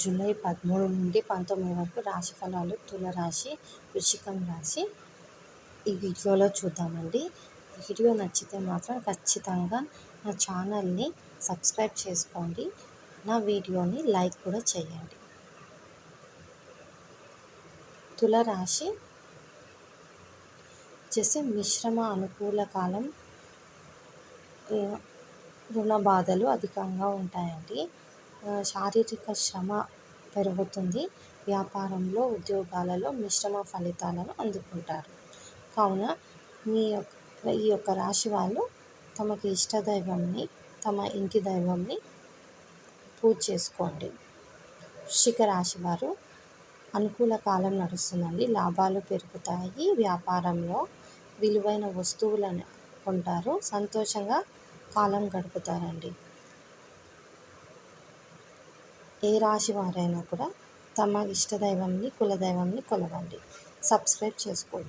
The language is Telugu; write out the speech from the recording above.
జూలై 13 నుండి 19 వరకు రాశి ఫలాలు తులారాశి, వృశ్చికం రాశి ఈ వీడియోలో చూద్దామండి. వీడియో నచ్చితే మాత్రం ఖచ్చితంగా నా ఛానల్ని సబ్స్క్రైబ్ చేసుకోండి. నా వీడియోని లైక్ కూడా చేయండి. తులారాశి వచ్చేసి మిశ్రమ అనుకూల కాలం, రుణ బాధలు అధికంగా ఉంటాయండి. శారీరక శ్రమ పెరుగుతుంది. వ్యాపారంలో, ఉద్యోగాలలో మిశ్రమ ఫలితాలను అందుకుంటారు. కావున ఈ యొక్క రాశి వాళ్ళు తమకి ఇష్టదైవంని, తమ ఇంటి దైవంని పూజ చేసుకోండి. వృశ్చిక రాశి వారు అనుకూల కాలం నడుస్తుందండి. లాభాలు పెరుగుతాయి. వ్యాపారంలో విలువైన వస్తువులను కొంటారు. సంతోషంగా కాలం గడుపుతారండి. ఏ రాశి వారైనా కూడా తమ ఇష్టదైవంని, కులదైవంని కొలవండి. సబ్స్క్రైబ్ చేసుకోండి.